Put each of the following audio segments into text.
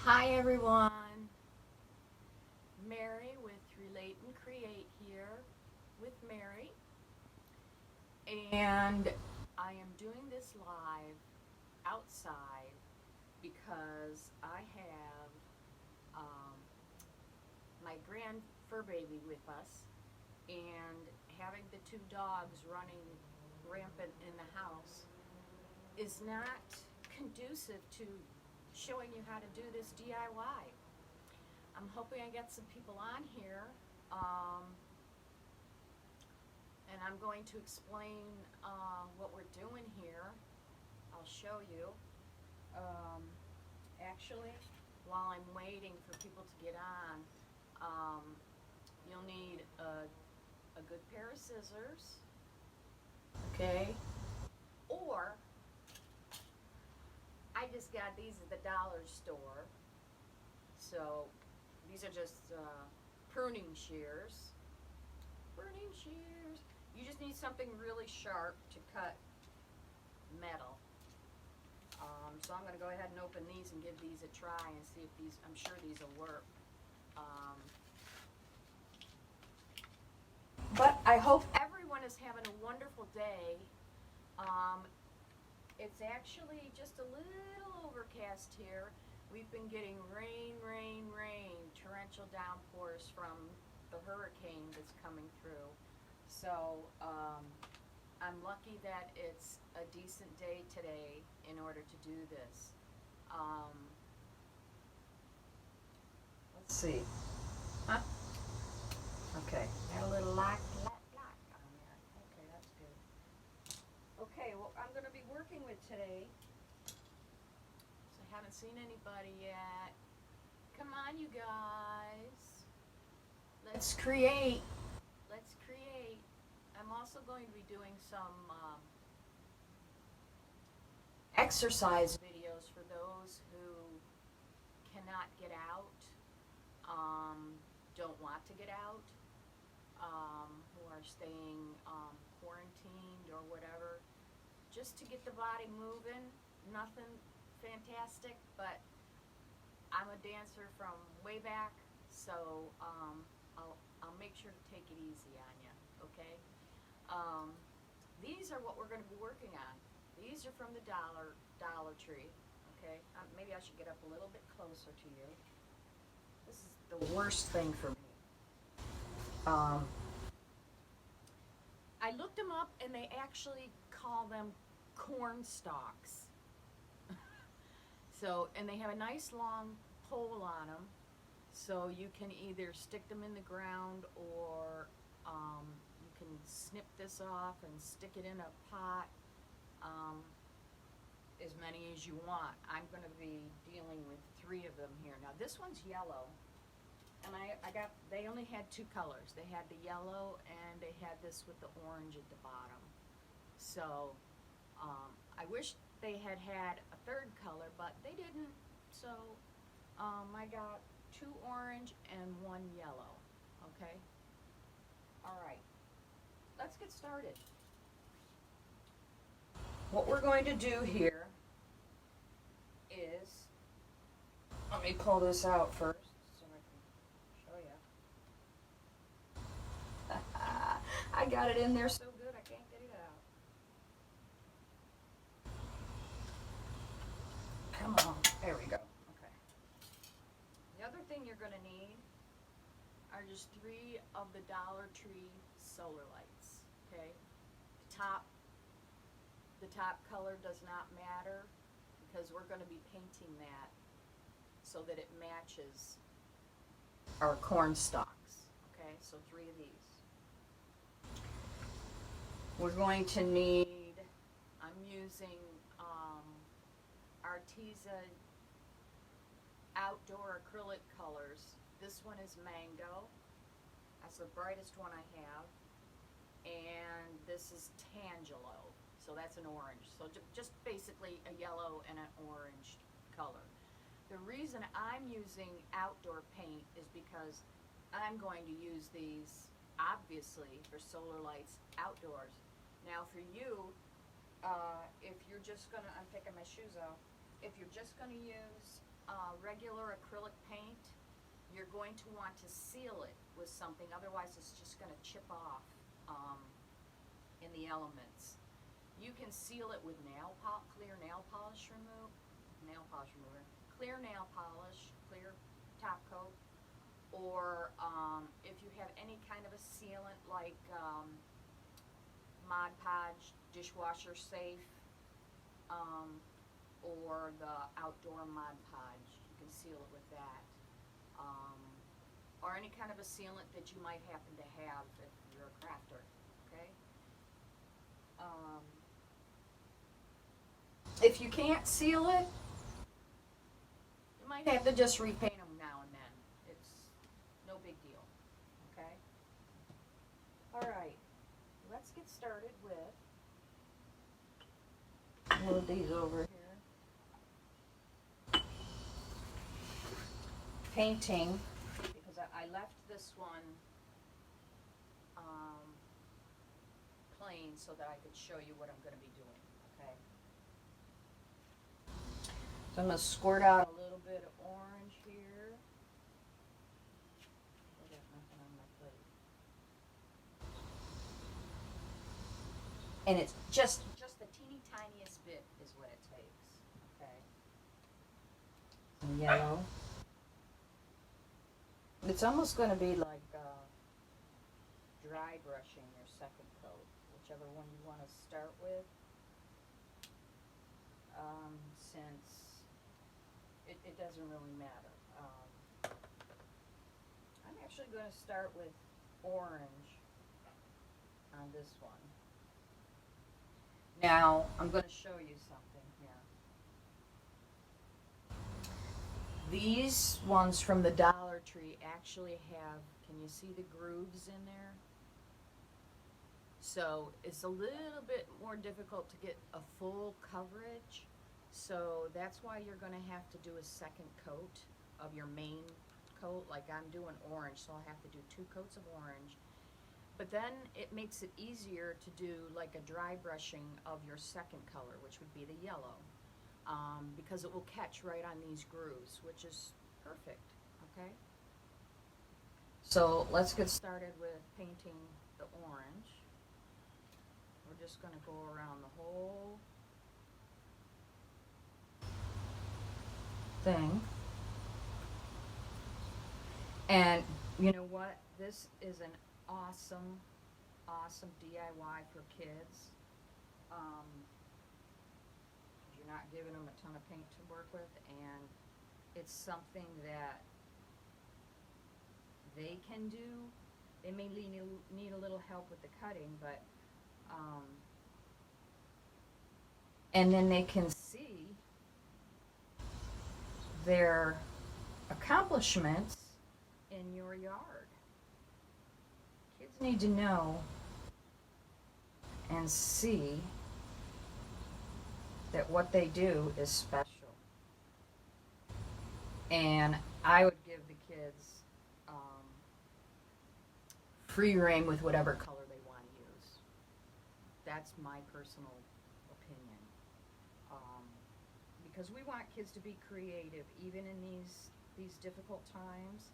Hi everyone, Mary with Relate and Create here with Mary, and I am doing this live outside because I have my grand fur baby with us, and having the two dogs running rampant in the house is not conducive to showing you how to do this DIY. I'm hoping I get some people on here, and I'm going to explain what we're doing here. I'll show you. Actually, while I'm waiting for people to get on, you'll need a good pair of scissors, okay? Or, I just got these at the dollar store. So these are just pruning shears. Pruning shears. You just need something really sharp to cut metal. So I'm going to go ahead and open these and give these a try and see if these, I'm sure these will work. But I hope everyone is having a wonderful day. It's actually just a little overcast here. We've been getting rain, torrential downpours from the hurricane that's coming through. So I'm lucky that it's a decent day today in order to do this. Let's see. Huh? Okay, got a little lock on there. Okay, that's good. Okay, well, I'm going to be working with today. So I haven't seen anybody yet. Come on, you guys. Let's create. Let's create. I'm also going to be doing some exercise videos for those who cannot get out, don't want to get out, who are staying quarantined or whatever, just to get the body moving. Nothing fantastic, but I'm a dancer from way back, so I'll make sure to take it easy on you, okay? These are what we're going to be working on. These are from the Dollar Tree, okay? Maybe I should get up a little bit closer to you. This is the worst thing for me. I looked them up, and they actually call them corn stalks. So, and they have a nice long pole on them, so you can either stick them in the ground, or you can snip this off and stick it in a pot, as many as you want. I'm going to be dealing with 3 of them here. Now this one's yellow, and they only had 2 colors. They had the yellow, and they had this with the orange at the bottom. So I wish they had had a 3rd color, but they didn't. So I got 2 orange and 1 yellow. Okay? All right. Let's get started. What we're going to do here is, let me pull this out first so I can show you. I got it in there so good I can't get it out. Come on, there we go. Okay. The other thing you're going to need are just 3 of the Dollar Tree solar lights. Okay, the top color does not matter, because we're going to be painting that so that it matches our corn stalks. Okay, so 3 of these. We're going to need, I'm using Arteza outdoor acrylic colors. This one is mango. That's the brightest one I have. And this is tangelo. So that's an orange. So just basically a yellow and an orange color. The reason I'm using outdoor paint is because I'm going to use these, obviously, for solar lights outdoors. Now for you, if you're just gonna, I'm taking my shoes off, if you're just gonna use regular acrylic paint, you're going to want to seal it with something, otherwise it's just going to chip off in the elements. You can seal it with clear nail polish remover, clear nail polish, clear top coat, or if you have any kind of a sealant like Mod Podge, dishwasher safe, or the outdoor Mod Podge, you can seal it with that. Or any kind of a sealant that you might happen to have if you're a crafter, okay? If you can't seal it, you might have to just repaint them now and then. It's no big deal, okay? Alright, let's get started with, move these over here. Painting, because I left this one plain so that I could show you what I'm going to be doing, okay? So I'm going to squirt out a little bit of orange here. I got nothing on my plate. And it's just the teeny tiniest bit is what it takes, okay? Some yellow. It's almost going to be like dry brushing your second coat, whichever one you want to start with, since it doesn't really matter. I'm actually going to start with orange on this one. Now, I'm going to show you something here. These ones from the Dollar Tree actually have, can you see the grooves in there? So it's a little bit more difficult to get a full coverage. So that's why you're going to have to do a second coat of your main coat. Like I'm doing orange, so I'll have to do 2 coats of orange. But then it makes it easier to do like a dry brushing of your second color, which would be the yellow. Because it will catch right on these grooves, which is perfect, okay? So let's get started with painting the orange. We're just going to go around the whole thing. And you know what? This is an awesome, awesome DIY for kids. You're not giving them a ton of paint to work with, and it's something that they can do. They may need a little help with the cutting, but and then they can see their accomplishments in your yard. Kids need to know and see that what they do is special. And I would give the kids free reign with whatever color they want to use. That's my personal opinion. Because we want kids to be creative even in these difficult times.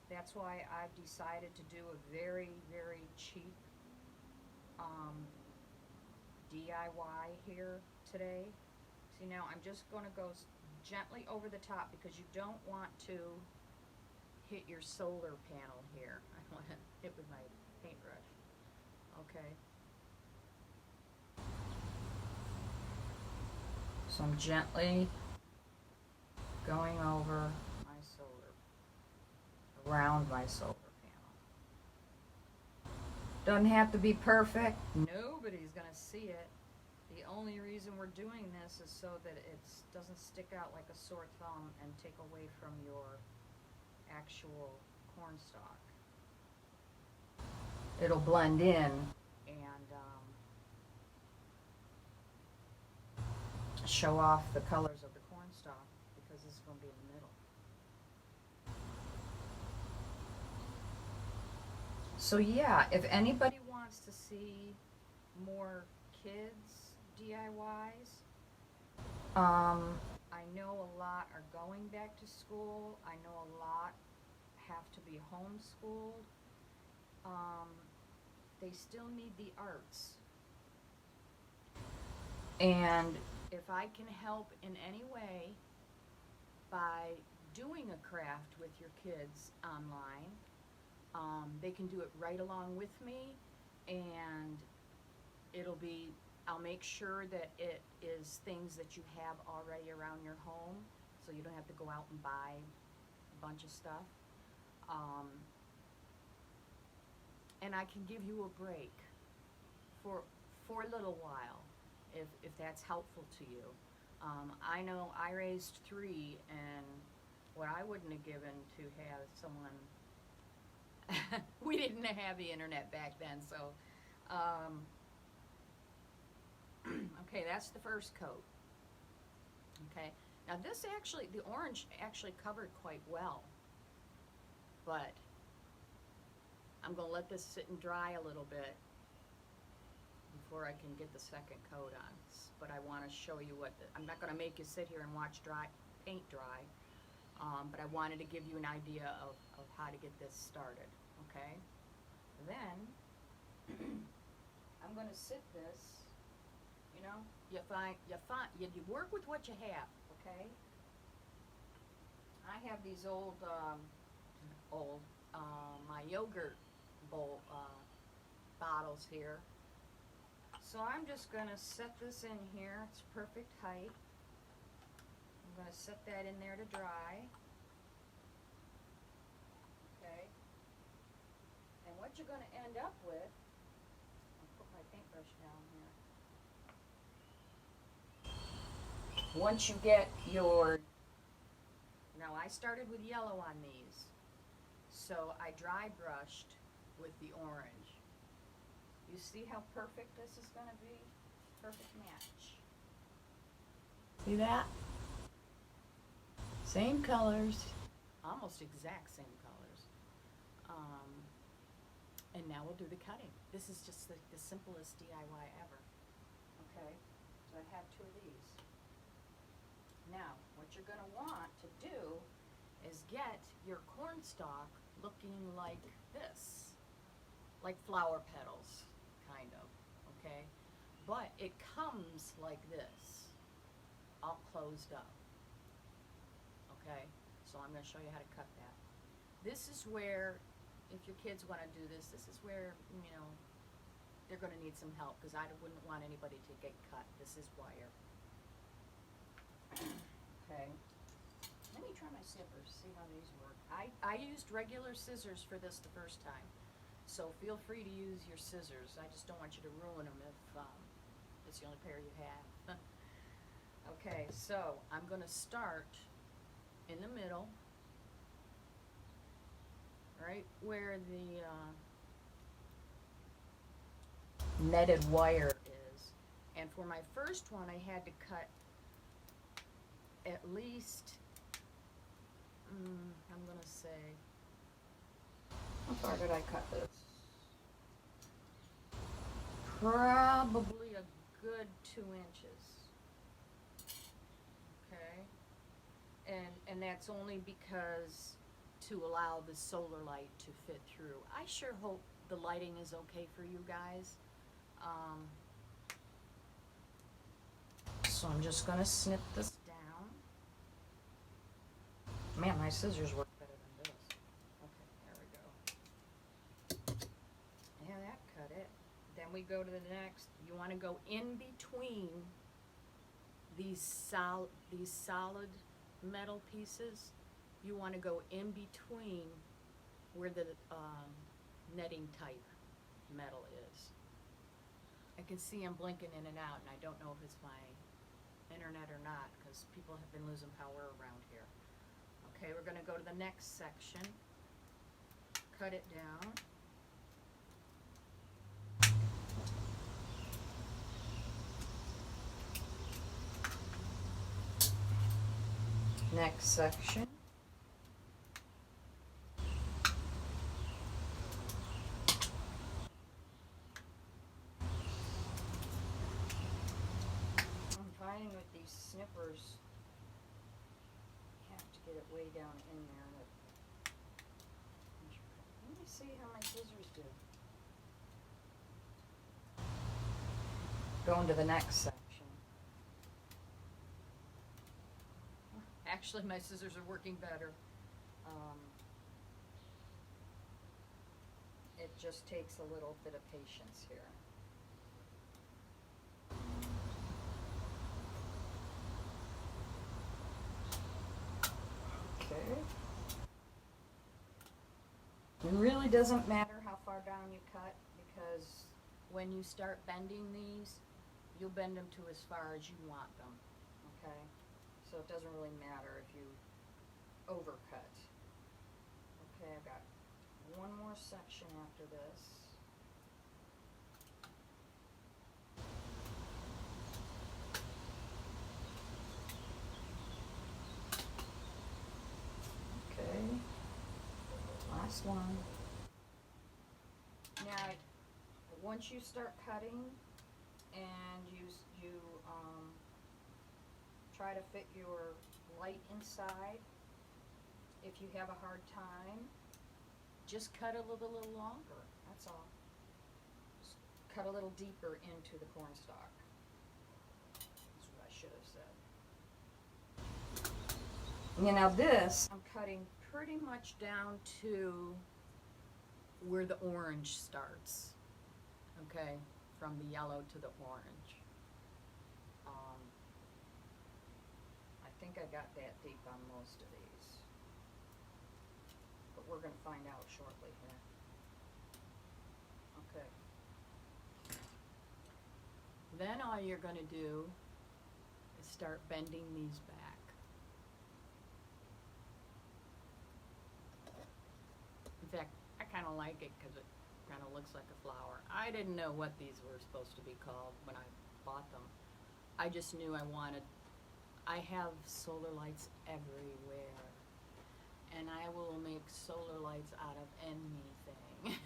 That's why I've decided to do a very, very cheap DIY here today. See, now I'm just going to go gently over the top because you don't want to hit your solar panel here. I want to hit with my paintbrush. Okay. So I'm gently going over my solar, around my solar panel. Doesn't have to be perfect. Nobody's going to see it. The only reason we're doing this is so that it doesn't stick out like a sore thumb and take away from your actual corn stalk. It'll blend in and show off the colors of the corn stalk because this is going to be in the middle. So yeah, if anybody wants to see more kids DIYs, I I know a lot are going back to school. I know a lot have to be homeschooled. They still need the arts. And if I can help in any way by doing a craft with your kids online, they can do it right along with me, and I'll make sure that it is things that you have already around your home, so you don't have to go out and buy a bunch of stuff. And I can give you a break for a little while, if that's helpful to you. I know I raised 3, and what I wouldn't have given to have someone, we didn't have the internet back then, so, okay, that's the first coat. Okay, now this actually, the orange actually covered quite well, but I'm gonna let this sit and dry a little bit before I can get the second coat on. But I want to show you I'm not going to make you sit here and watch paint dry, but I wanted to give you an idea of how to get this started, okay? Then, I'm going to sit this, you know, you work with what you have, okay? I have these my yogurt bowl, bottles here. So I'm just going to set this in here. It's perfect height. I'm going to set that in there to dry. Okay. And what you're going to end up with, I'll put my paintbrush down here. Once you get now I started with yellow on these. So I dry brushed with the orange. You see how perfect this is going to be? Perfect match. See that? Same colors, almost exact same colors. And now we'll do the cutting. This is just the simplest DIY ever. Okay, so I have 2 of these. Now, what you're going to want to do is get your cornstalk looking like this, like flower petals. Kind of, okay? But it comes like this, all closed up, okay? So I'm going to show you how to cut that. This is where, if your kids want to do this, this is where, you know, they're going to need some help, because I wouldn't want anybody to get cut. This is wire. Okay. Let me try my scissors, see how these work. I used regular scissors for this the first time. So feel free to use your scissors. I just don't want you to ruin them if it's the only pair you have. Okay, so I'm going to start in the middle, right where the netted wire is. And for my first one, I had to cut at least, I'm going to say, how far did I cut this? Probably a good 2 inches. Okay? And that's only because to allow the solar light to fit through. I sure hope the lighting is okay for you guys. So I'm just gonna snip this down. Man, my scissors work better than this. Okay, there we go. Yeah, that cut it. Then we go to the next. You want to go in between these solid metal pieces. You want to go in between where the netting type metal is. I can see I'm blinking in and out, and I don't know if it's my internet or not, because people have been losing power around here. Okay, we're going to go to the next section. Cut it down. Next section. I'm finding with these snippers, get it way down in there. Let me see how my scissors do. Going to the next section. Actually, my scissors are working better. It just takes a little bit of patience here. Okay. It really doesn't matter how far down you cut, because when you start bending these, you'll bend them to as far as you want them, okay? So it doesn't really matter if you overcut. Okay, I've got one more section after this. Okay, last one. Now, once you start cutting and you try to fit your light inside, if you have a hard time, just cut a little longer, that's all. Just cut a little deeper into the cornstalk. That's what I should have said. Now this, I'm cutting pretty much down to where the orange starts, okay, from the yellow to the orange. I think I got that deep on most of these, but we're going to find out shortly here. Okay. Then all you're going to do is start bending these back. In fact, I kind of like it because it kind of looks like a flower. I didn't know what these were supposed to be called when I bought them. I just knew I have solar lights everywhere, and I will make solar lights out of anything.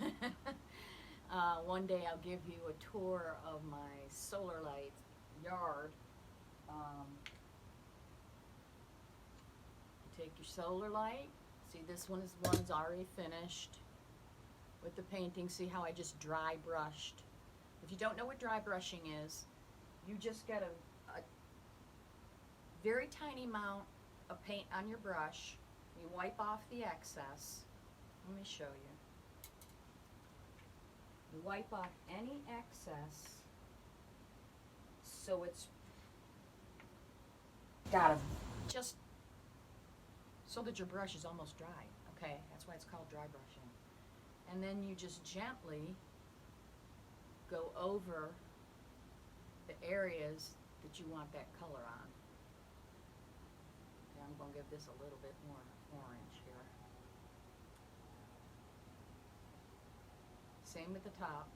One day I'll give you a tour of my solar light yard. You take your solar light. See, this one's already finished with the painting. See how I just dry brushed? If you don't know what dry brushing is, you just get a very tiny amount of paint on your brush. You wipe off the excess. Let me show you. You wipe off any excess so it's got just so that your brush is almost dry. Okay, that's why it's called dry brushing. And then you just gently go over the areas that you want that color on. Okay, I'm going to give this a little bit more orange here. Same with the top.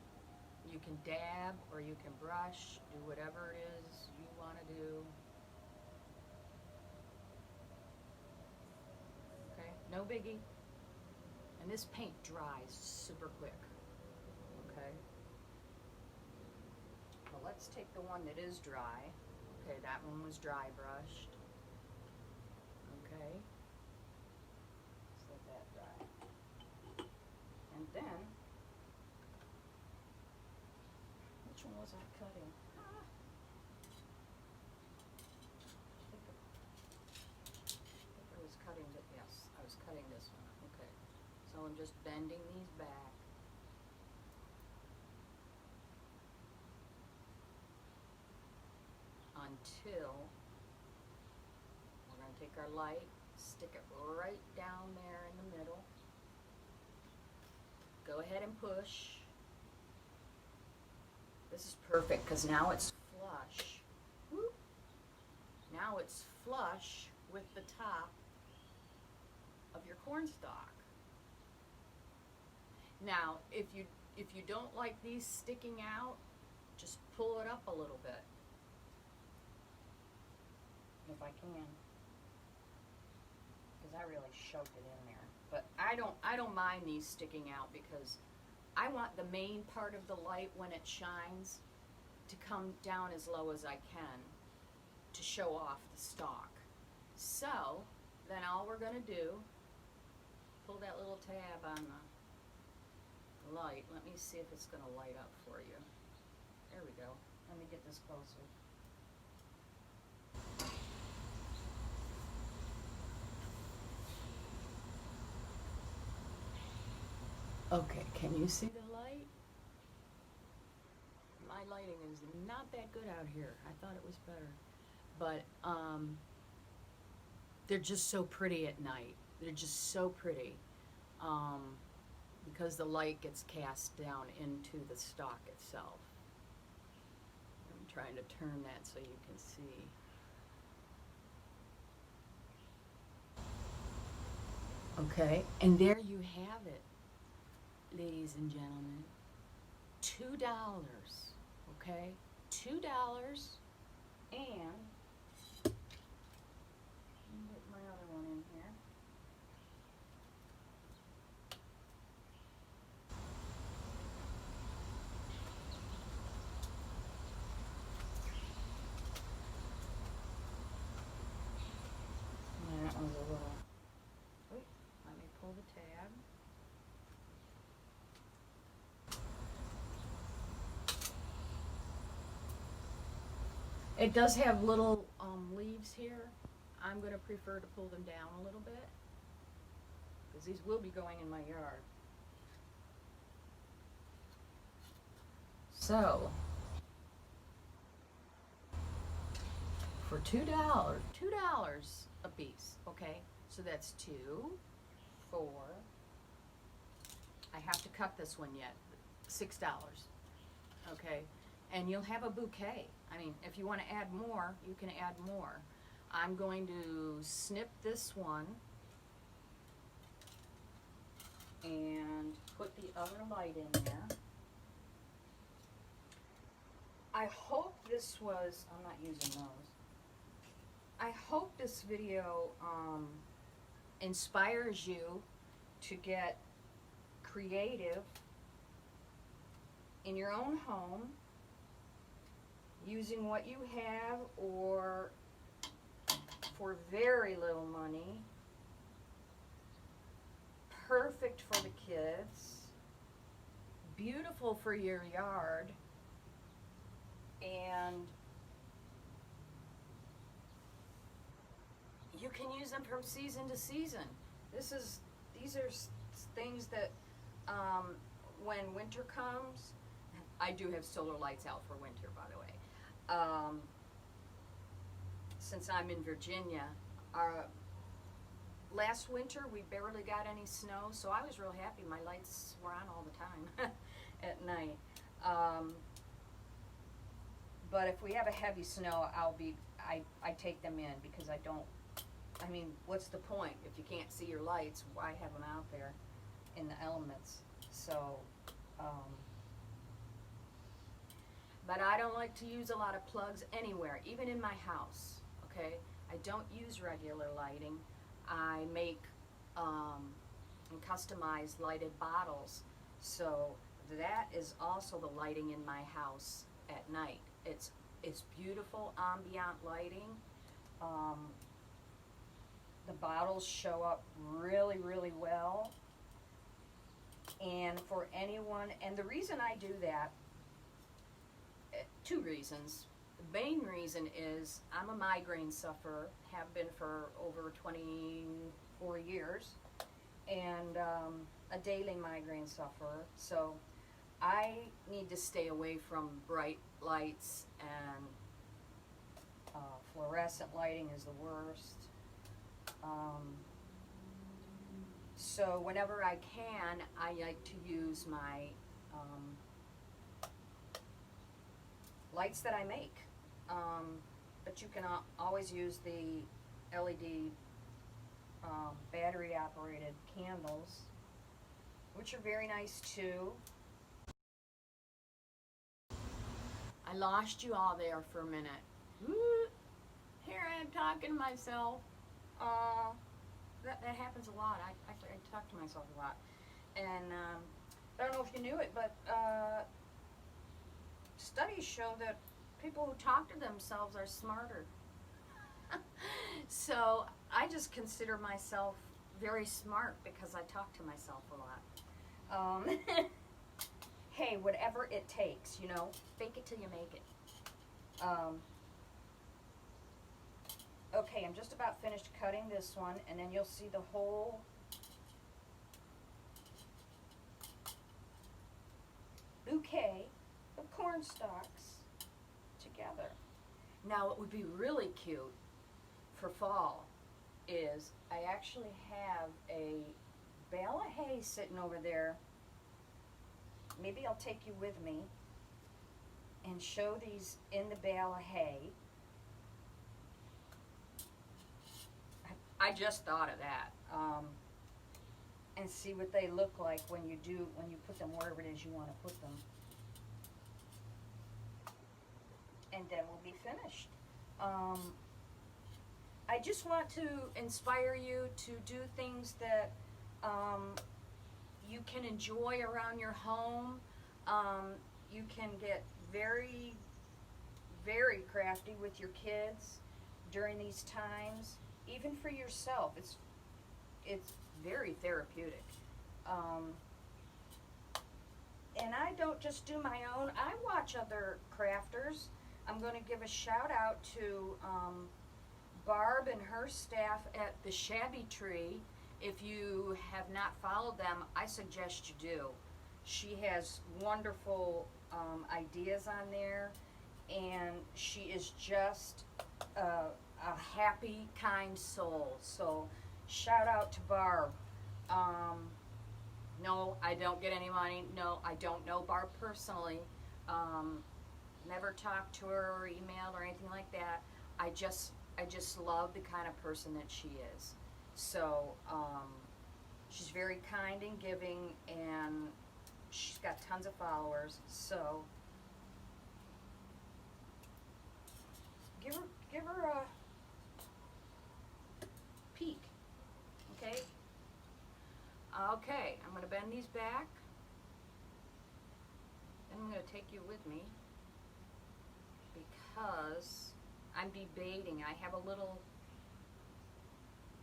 You can dab or you can brush, do whatever it is you want to do. Okay, no biggie. And this paint dries super quick. Okay. Well, let's take the one that is dry. Okay, that one was dry brushed. Okay. Let's let that dry. And then, which one was I cutting? I think I was cutting it. Yes, I was cutting this one. Okay. So I'm just bending these back. Until we're going to take our light, stick it right down there in the middle. Go ahead and push. This is perfect because now it's flush. Whoop. Now it's flush with the top of your cornstalk. Now, if you don't like these sticking out, just pull it up a little bit. If I can, because I really shoved it in there. But I don't mind these sticking out because I want the main part of the light when it shines to come down as low as I can to show off the stalk. So then all we're gonna do, pull that little tab on the light. Let me see if it's gonna light up for you. There we go. Let me get this closer. Okay, can you see the light? My lighting is not that good out here. I thought it was better. But they're just so pretty at night. They're just so pretty because the light gets cast down into the stalk itself. I'm trying to turn that so you can see. Okay, and there you have it, ladies and gentlemen. $2, okay? $2, and let me get my other one in here. And that one's a little, oh, let me pull the tab. It does have little leaves here. I'm going to prefer to pull them down a little bit because these will be going in my yard. So, for $2 a piece, okay? So that's 2, 4. I have to cut this one yet. $6, okay? And you'll have a bouquet. I mean, if you want to add more, you can add more. I'm going to snip this one and put the other light in there. I hope this was, I'm not using those. I hope this video inspires you to get creative in your own home, using what you have or for very little money. Perfect for the kids, beautiful for your yard, and you can use them from season to season. These are things that when winter comes, I do have solar lights out for winter, by the way. Since I'm in Virginia, last winter we barely got any snow, so I was real happy. My lights were on all the time at night. But if we have a heavy snow, I take them in because I mean, what's the point? If you can't see your lights, why have them out there in the elements? So, but I don't like to use a lot of plugs anywhere, even in my house, okay? I don't use regular lighting. I make and customize lighted bottles. So that is also the lighting in my house at night. It's beautiful ambient lighting. The bottles show up really, really well. And for anyone, and the reason I do that, 2 reasons. The main reason is I'm a migraine sufferer, have been for over 24 years, and a daily migraine sufferer. So I need to stay away from bright lights, and fluorescent lighting is the worst. So whenever I can, I like to use my lights that I make. But you can always use the LED battery operated candles, which are very nice too. I lost you all there for a minute. Here I am talking to myself. That happens a lot. I talk to myself a lot. And I don't know if you knew it, but studies show that people who talk to themselves are smarter. So I just consider myself very smart because I talk to myself a lot. Hey, whatever it takes, you know, fake it till you make it. Okay, I'm just about finished cutting this one, and then you'll see the whole bouquet of corn stalks together. Now, what would be really cute for fall is I actually have a bale of hay sitting over there. Maybe I'll take you with me and show these in the bale of hay. I just thought of that. And see what they look like when you put them wherever it is you want to put them. And then we'll be finished. I just want to inspire you to do things that you can enjoy around your home. You can get very, very crafty with your kids during these times. Even for yourself, it's very therapeutic. And I don't just do my own, I watch other crafters. I'm going to give a shout out to Barb and her staff at the Shabby Tree. If you have not followed them, I suggest you do. She has wonderful ideas on there, and she is just a happy, kind soul. So shout out to Barb. No, I don't get any money. No, I don't know Barb personally. Never talked to her or emailed or anything like that. I just love the kind of person that she is. So she's very kind and giving, and she's got tons of followers. So give her a peek. Okay. Okay, I'm going to bend these back. Then I'm going to take you with me because I'm debating. I have a little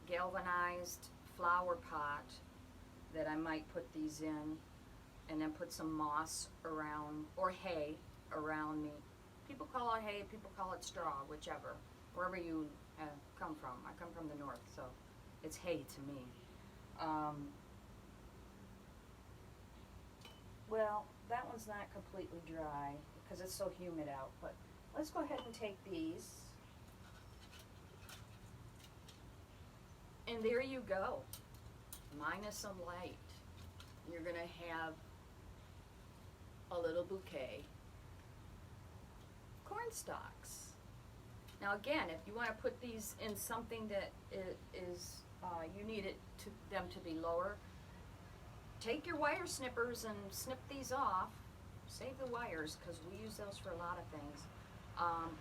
galvanized flower pot that I might put these in, and then put some moss around, or hay around me. People call it hay, people call it straw, whichever, wherever you come from. I come from the north, so it's hay to me. Well, that one's not completely dry because it's so humid out, but let's go ahead and take these. And there you go, minus some light. You're going to have a little bouquet. Corn stalks. Now again, if you want to put these in something that is you need them to be lower, take your wire snippers and snip these off. Save the wires because we use those for a lot of things.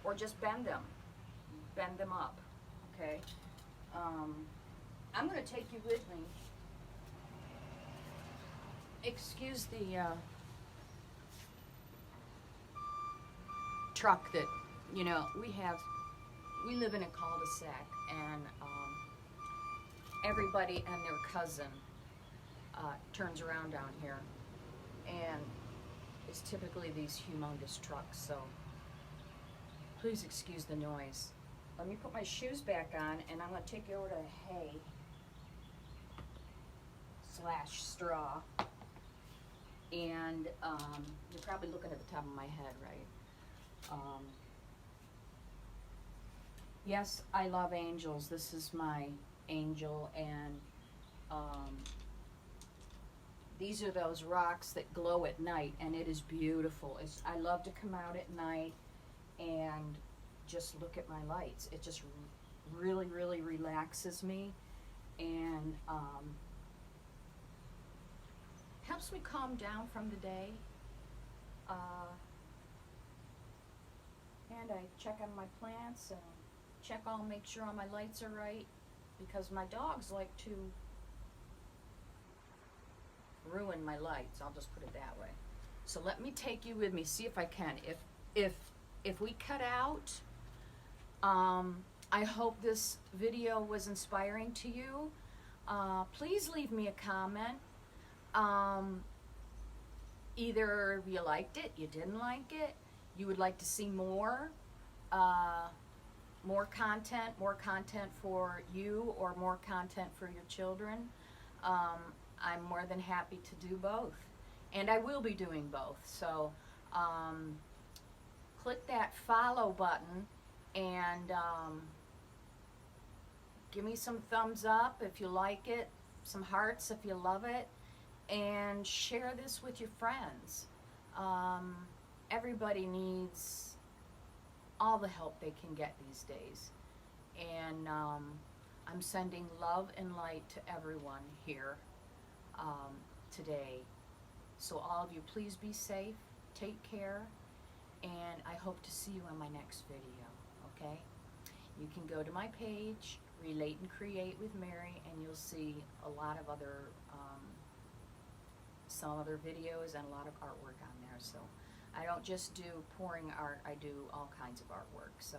Or just bend them up, okay? I'm going to take you with me. Excuse the truck that, you know, we live in a cul-de-sac, and everybody and their cousin turns around down here, and it's typically these humongous trucks, so please excuse the noise. Let me put my shoes back on, and I'm going to take you over to hay / straw. And you're probably looking at the top of my head, right? Yes, I love angels. This is my angel, and these are those rocks that glow at night, and it is beautiful. I love to come out at night and just look at my lights. It just really, really relaxes me, and helps me calm down from the day. And I check on my plants and make sure all my lights are right, because my dogs like to ruin my lights. I'll just put it that way. So let me take you with me, see if I can. If we cut out, I hope this video was inspiring to you. Please leave me a comment. Either you liked it, you didn't like it, you would like to see more content for you, or more content for your children. I'm more than happy to do both, and I will be doing both. So click that follow button and give me some thumbs up if you like it, some hearts if you love it, and share this with your friends. Everybody needs all the help they can get these days, and I'm sending love and light to everyone here today. So all of you, please be safe, take care, and I hope to see you in my next video, okay? You can go to my page, Relate and Create with Mary, and you'll see a lot of other, some other videos and a lot of artwork on there. So I don't just do pouring art, I do all kinds of artwork. So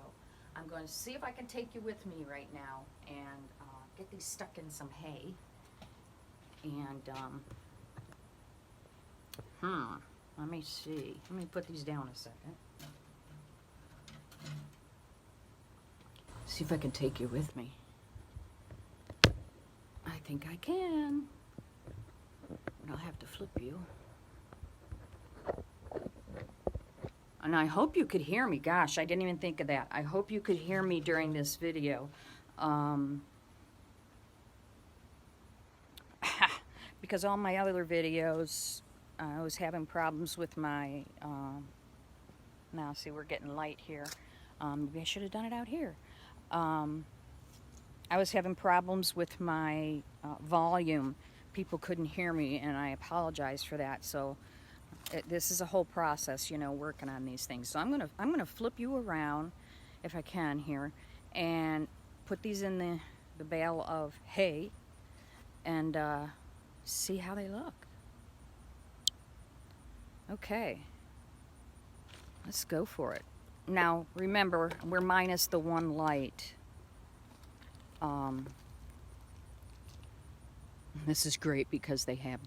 I'm going to see if I can take you with me right now and get these stuck in some hay. And let me see. Let me put these down a second. See if I can take you with me. I think I can. But I'll have to flip you. And I hope you could hear me. Gosh, I didn't even think of that. I hope you could hear me during this video. Because all my other videos, I was having problems with my, now see, we're getting light here. Maybe I should have done it out here. I was having problems with my volume. People couldn't hear me, and I apologize for that. So this is a whole process, you know, working on these things. So I'm gonna flip you around, if I can here, and put these in the bale of hay, and see how they look. Okay, let's go for it. Now remember, we're minus the one light. This is great because they have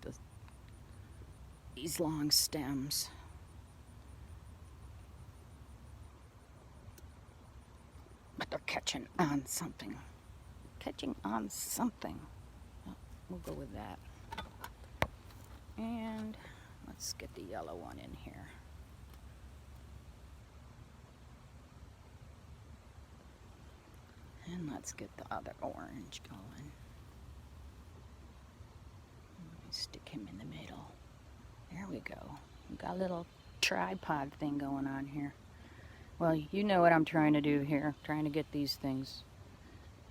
these long stems. But they're catching on something. Catching on something. Well, we'll go with that. And let's get the yellow one in here. And let's get the other orange going. Stick him in the middle. There we go. We've got a little tripod thing going on here. Well, you know what I'm trying to do here. Trying to get these things.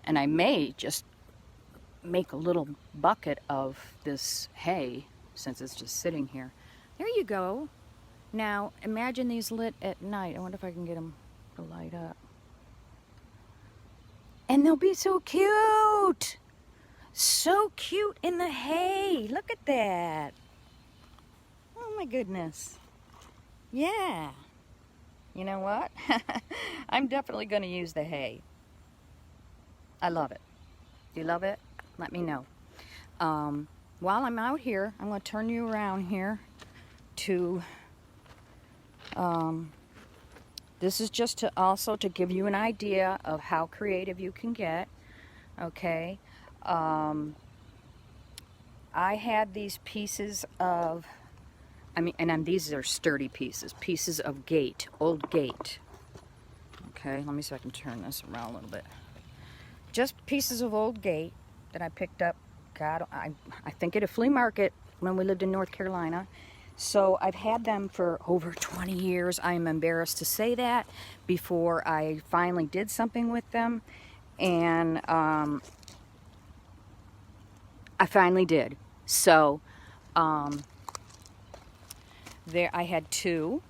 And I may just make a little bucket of this hay, since it's just sitting here. There you go. Now, imagine these lit at night. I wonder if I can get them to light up. And they'll be so cute! So cute in the hay. Look at that. Oh my goodness. Yeah. You know what? I'm definitely going to use the hay. I love it. Do you love it? Let me know. While I'm out here, I'm going to turn you around here to... this is just to also to give you an idea of how creative you can get. Okay. I had these pieces of, these are sturdy pieces of gate, old gate. Okay, let me see if I can turn this around a little bit. Just pieces of old gate that I picked up, I think at a flea market when we lived in North Carolina. So I've had them for over 20 years. I'm embarrassed to say that, before I finally did something with them. And I finally did. So there I had two,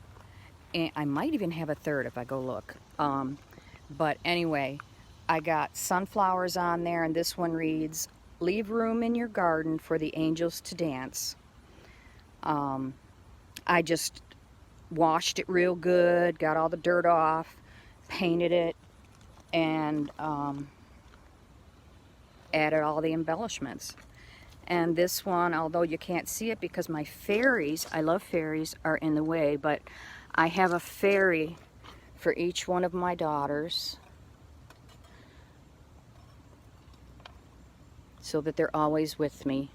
and I might even have a third if I go look. But anyway, I got sunflowers on there, and this one reads, "Leave room in your garden for the angels to dance." I just washed it real good, got all the dirt off, painted it, and added all the embellishments. And this one, although you can't see it because my fairies, I love fairies, are in the way, but I have a fairy for each one of my daughters so that they're always with me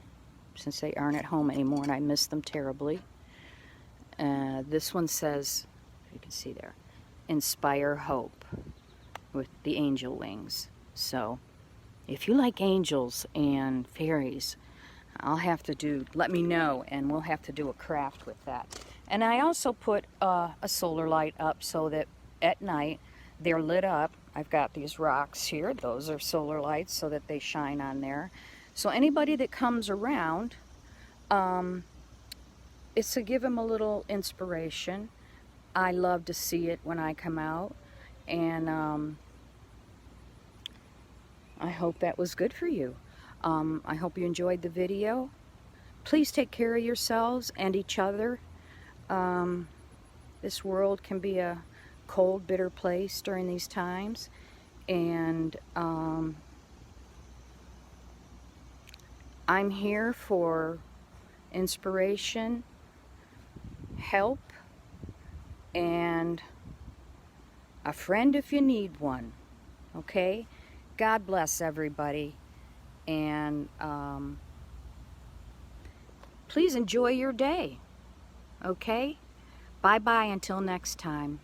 since they aren't at home anymore and I miss them terribly. This one says, you can see there, inspire hope with the angel wings. So if you like angels and fairies, I'll have to do, let me know, and we'll have to do a craft with that. And I also put a solar light up so that at night they're lit up. I've got these rocks here. Those are solar lights so that they shine on there. So anybody that comes around, it's to give them a little inspiration. I love to see it when I come out. And I hope that was good for you. I hope you enjoyed the video. Please take care of yourselves and each other. This world can be a cold, bitter place during these times. And I'm here for inspiration, help, and a friend if you need one. Okay? God bless everybody. And please enjoy your day. Okay? Bye-bye until next time.